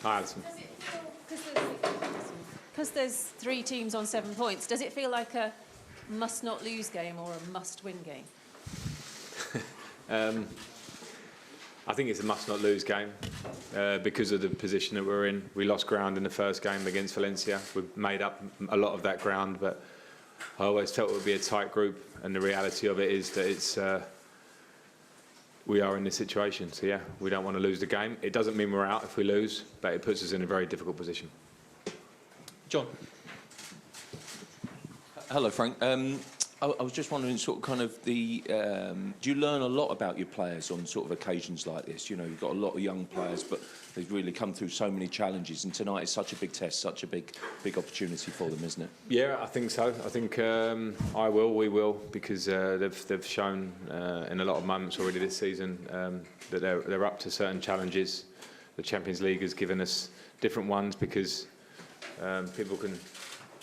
Hi, Alison. Because there's 3 teams on 7 points, does it feel like a must-not-lose game or a must-win game? I think it's a must-not-lose game because of the position that we're in. We lost ground in the first game against Valencia. We've made up a lot of that ground, but I always felt it would be a tight group, and the reality of it is that we are in this situation. So yeah, we don't want to lose the game. It doesn't mean we're out if we lose, but it puts us in a very difficult position. John. Hello, Frank. I was just wondering, sort of, kind of the. Do you learn a lot about your players on sort of occasions like this? You know, you've got a lot of young players, but they've really come through so many challenges, and tonight is such a big test, such a big opportunity for them, isn't it? Yeah, I think so. I think we will, because they've shown in a lot of moments already this season that they're up to certain challenges. The Champions League has given us different ones because people can.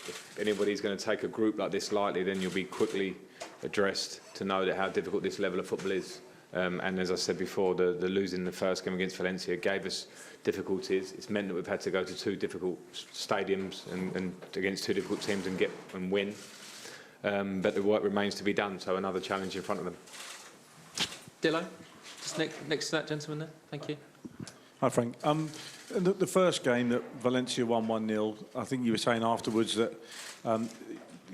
If anybody's going to take a group like this lightly, then you'll be quickly addressed to know that how difficult this level of football is. And as I said before, the losing the first game against Valencia gave us difficulties. It's meant that we've had to go to 2 difficult stadiums and against 2 difficult teams and win. But the work remains to be done, so another challenge in front of them. Dillo, just next to that gentleman there. Thank you. Hi, Frank. The first game that Valencia won 1-0, I think you were saying afterwards that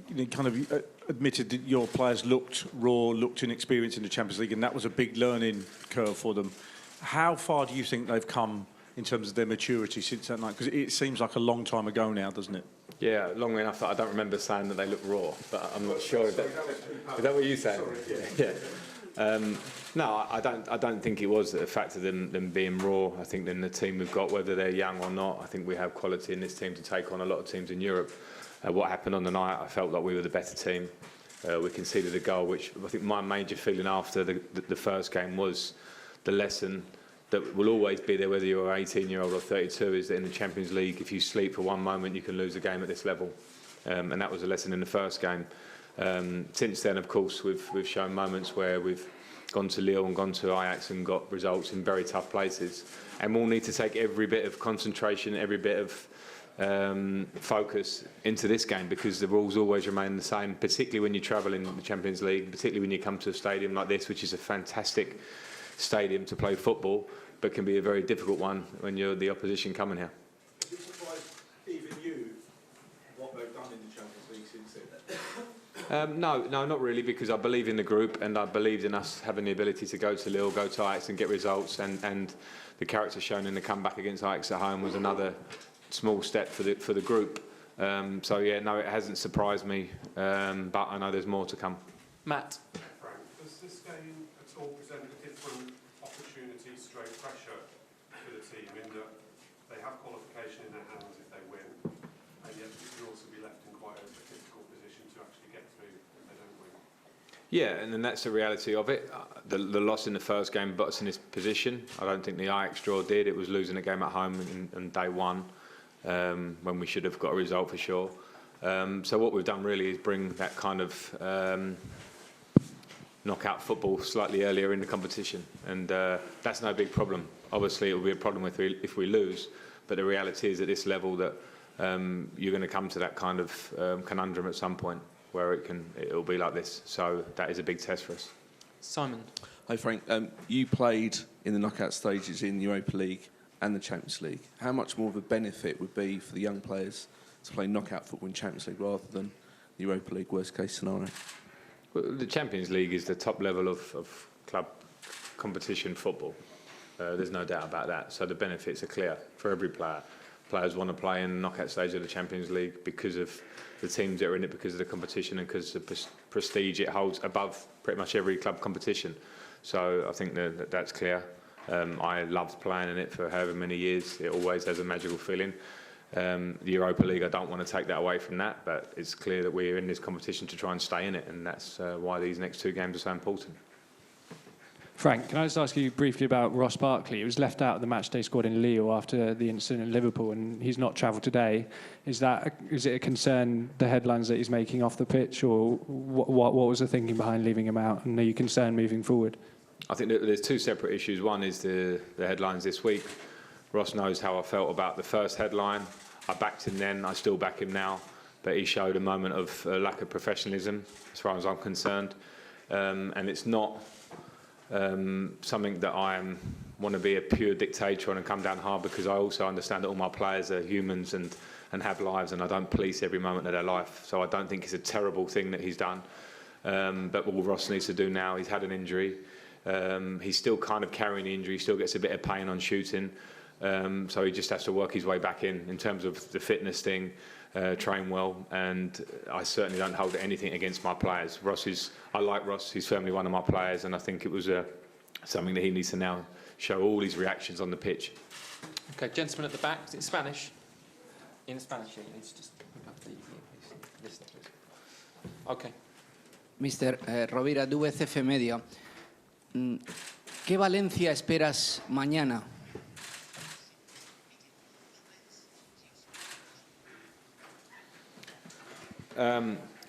you kind of admitted that your players looked raw, looked inexperienced in the Champions League, and that was a big learning curve for them. How far do you think they've come in terms of their maturity since that night? Because it seems like a long time ago now, doesn't it? Yeah, long enough that I don't remember saying that they look raw, but I'm not sure. Is that what you're saying? Yeah. No, I don't think it was a fact of them being raw. I think in the team we've got, whether they're young or not, I think we have quality in this team to take on a lot of teams in Europe. What happened on the night, I felt like we were the better team. We conceded a goal, which I think my major feeling after the first game was the lesson that will always be there, whether you're an 18-year-old or 32, is that in the Champions League, if you sleep for one moment, you can lose a game at this level. And that was a lesson in the first game. Since then, of course, we've shown moments where we've gone to Lille and gone to Ajax and got results in very tough places. And we'll need to take every bit of concentration, every bit of focus into this game, because the rules always remain the same, particularly when you travel in the Champions League, particularly when you come to a stadium like this, which is a fantastic stadium to play football, but can be a very difficult one when you're the opposition coming here. Does it surprise even you what they've done in the Champions League since then? No, not really, because I believe in the group and I believed in us having the ability to go to Lille, go to Ajax and get results, and the character shown in the comeback against Ajax at home was another small step for the group. So yeah, no, it hasn't surprised me, but I know there's more to come. Matt. Frank, does this game at all present a different opportunity, stroke pressure for the team, in that they have qualification in their hands if they win, and yet you can also be left in quite a difficult position to actually get through if they don't win? Yeah, and then that's the reality of it. The loss in the first game put us in this position. I don't think the Ajax draw did. It was losing a game at home on day one, when we should have got a result for sure. So what we've done really is bring that kind of knockout football slightly earlier in the competition, and that's no big problem. Obviously, it will be a problem if we lose, but the reality is at this level that you're going to come to that kind of conundrum at some point where it'll be like this. So that is a big test for us. Simon. Hi, Frank. You played in the knockout stages in the Europa League and the Champions League. How much more of a benefit would be for the young players to play knockout football in Champions League rather than the Europa League worst case scenario? Well, the Champions League is the top level of club competition football. There's no doubt about that. So the benefits are clear for every player. Players want to play in the knockout stage of the Champions League because of the teams that are in it, because of the competition and because of the prestige it holds above pretty much every club competition. So I think that's clear. I loved playing in it for however many years. It always has a magical feeling. The Europa League, I don't want to take that away from that, but it's clear that we're in this competition to try and stay in it, and that's why these next 2 games are so important. Frank, can I just ask you briefly about Ross Barkley? He was left out of the matchday squad in Lille after the incident in Liverpool, and he's not travelled today. Is it a concern, the headlines that he's making off the pitch, or what was the thinking behind leaving him out, and are you concerned moving forward? I think that there's 2 separate issues. One is the headlines this week, Ross knows how I felt about the first headline. I backed him then, I still back him now, but he showed a moment of lack of professionalism, as far as I'm concerned. And it's not something that I want to be a pure dictator and come down hard, because I also understand that all my players are humans and have lives, and I don't police every moment of their life. So I don't think it's a terrible thing that he's done. But all Ross needs to do now, he's had an injury. He's still kind of carrying the injury, he still gets a bit of pain on shooting. So he just has to work his way back in terms of the fitness thing, train well, and I certainly don't hold anything against my players. I like Ross, he's firmly one of my players, and I think it was something that he needs to now show all his reactions on the pitch. Okay, gentleman at the back, is it Spanish? In Spanish, yeah, it's just listen, please. Okay. Mr. Rovira, VCF Media. ¿Qué Valencia esperas mañana?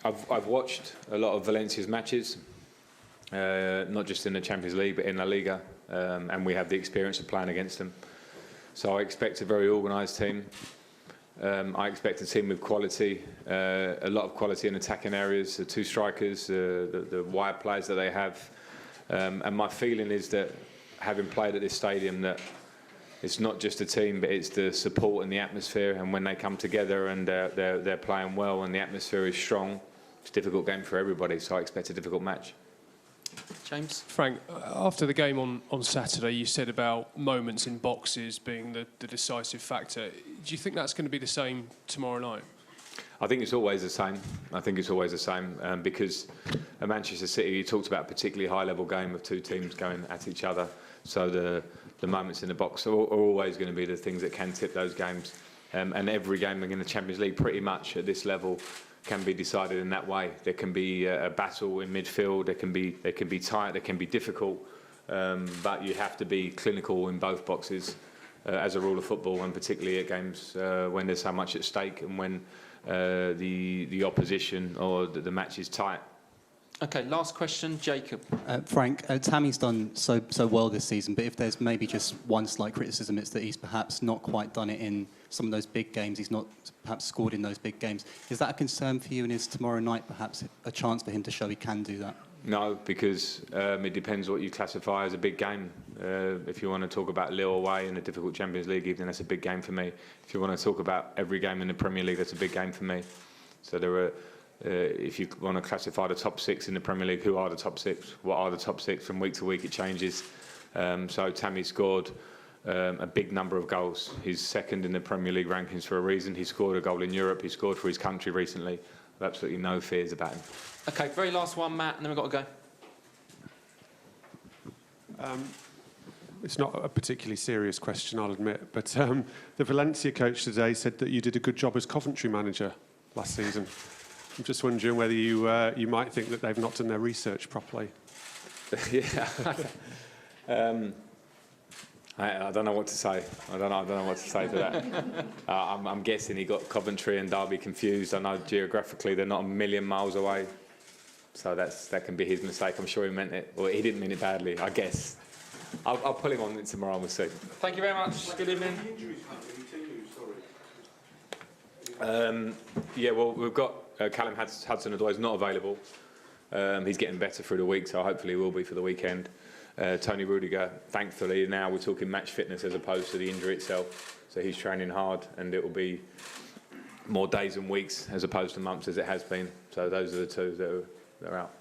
I've watched a lot of Valencia's matches, not just in the Champions League, but in La Liga, and we have the experience of playing against them. So I expect a very organised team. I expect a team with quality, a lot of quality in attacking areas, the two strikers, the wide players that they have. And my feeling is that, having played at this stadium, that it's not just a team, but it's the support and the atmosphere. And when they come together and they're playing well and the atmosphere is strong, it's a difficult game for everybody. So I expect a difficult match. James? Frank, after the game on Saturday, you said about moments in boxes being the decisive factor. Do you think that's going to be the same tomorrow night? I think it's always the same. I think it's always the same because at Manchester City, you talked about a particularly high-level game of two teams going at each other. So the moments in the box are always going to be the things that can tip those games. And every game in the Champions League, pretty much at this level, can be decided in that way. There can be a battle in midfield. They can be tight. They can be difficult. But you have to be clinical in both boxes as a rule of football, and particularly at games when there's so much at stake and when the opposition or the match is tight. Okay, last question, Jacob. Frank, Tammy's done so well this season, but if there's maybe just one slight criticism, it's that he's perhaps not quite done it in some of those big games. He's not perhaps scored in those big games. Is that a concern for you, and is tomorrow night perhaps a chance for him to show he can do that? No, because it depends what you classify as a big game. If you want to talk about Lille away in a difficult Champions League, then that's a big game for me. If you want to talk about every game in the Premier League, that's a big game for me. So there are, if you want to classify the top six in the Premier League, who are the top six? What are the top six? From week to week, it changes. So Tammy scored a big number of goals. He's second in the Premier League rankings for a reason. He scored a goal in Europe. He scored for his country recently. I've absolutely no fears about him. Okay, very last one, Matt, and then we've got to go. It's not a particularly serious question, I'll admit, but the Valencia coach today said that you did a good job as Coventry manager last season. I'm just wondering whether you might think that they've not done their research properly. Yeah. I don't know what to say. I don't know what to say to that. I'm guessing he got Coventry and Derby confused. I know geographically they're not a million miles away, so that can be his mistake. I'm sure he meant it, or he didn't mean it badly. I guess. I'll pull him on it tomorrow. We'll see. Thank you very much. Good evening. Yeah, well, we've got Callum Hudson-Odoi is not available. He's getting better through the week, so hopefully he will be for the weekend. Tony Rudiger, thankfully, now we're talking match fitness as opposed to the injury itself. So he's training hard, and it will be more days and weeks as opposed to months as it has been. So those are the two that are out.